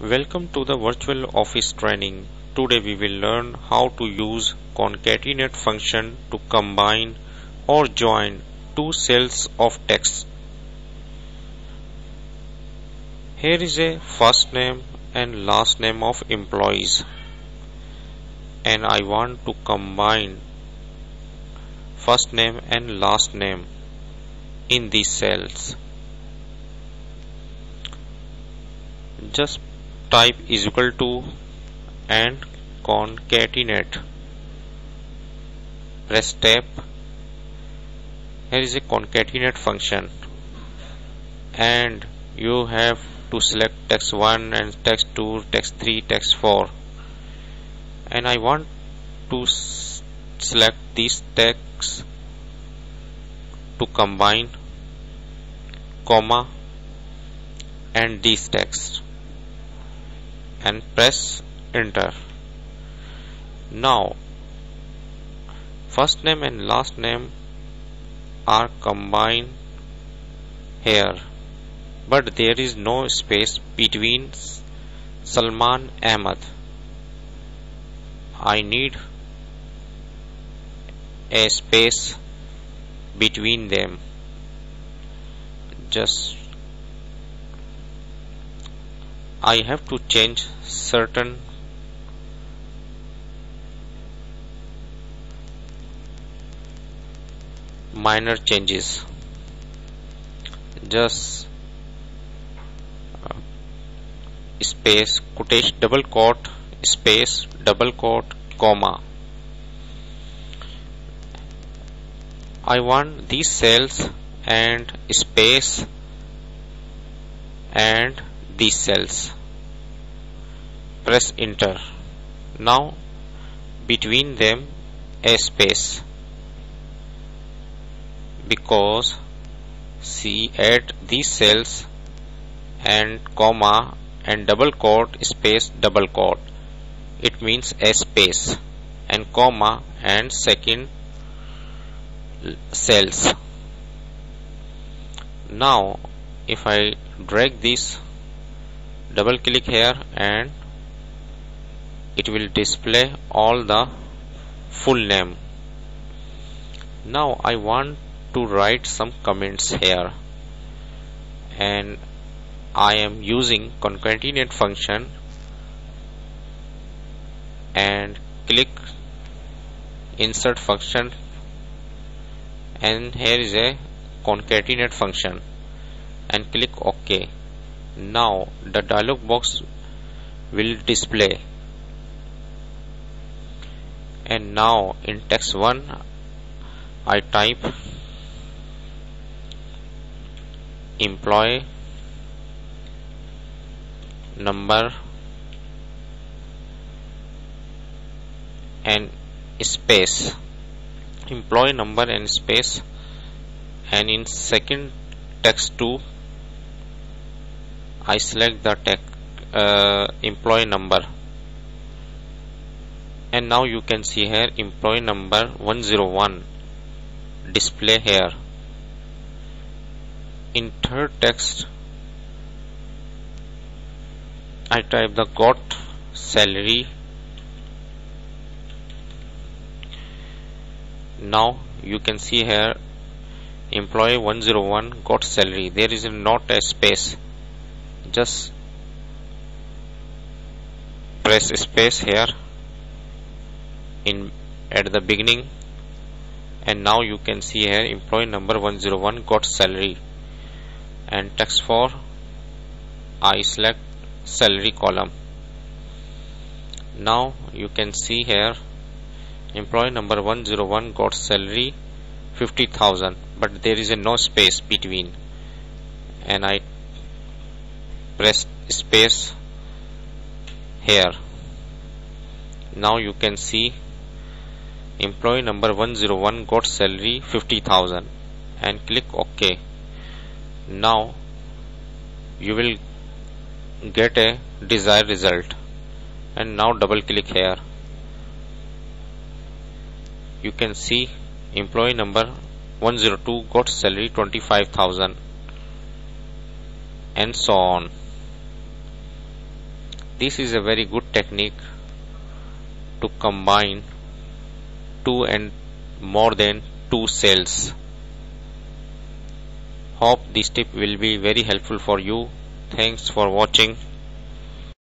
Welcome to the virtual office training. Today we will learn how to use concatenate function to combine or join two cells of text. Here is a first name and last name of employees, and I want to combine first name and last name in these cells. Just type is equal to and concatenate. Press tab. Here is a concatenate function, and you have to select text 1 and text 2, text 3, text 4, and I want to select these texts to combine comma and these texts and press enter. Now first name and last name are combined here, but there is no space between Salman Ahmed. I need a space between them. Just I have to change certain minor changes. Just space quotation double quote space double quote comma. I want these cells and space and these cells. Press enter. Now between them a space, because see at these cells and comma and double quote space double quote, it means a space, and comma and second cells. Now if I drag this, double click here, and it will display all the full name. Now I want to write some comments here, and I am using concatenate function and click insert function, and here is a concatenate function and click OK. Now the dialog box will display, and now in text 1 I type employee number and space, employee number and space, and in second text 2 I select the employee number, and now you can see here employee number 101 display here. In third text I type the got salary. Now you can see here employee 101 got salary. There is not a space. Just press space here in at the beginning, and now you can see here employee number 101 got salary, and text 4 I select salary column. Now you can see here employee number 101 got salary 50,000, but there is no space between, and I press space here. Now you can see employee number 101 got salary 50,000 and click OK. Now you will get a desired result, and now double click here. You can see employee number 102 got salary 25,000 and so on. This is a very good technique to combine two and more than two cells. Hope this tip will be very helpful for you. Thanks for watching.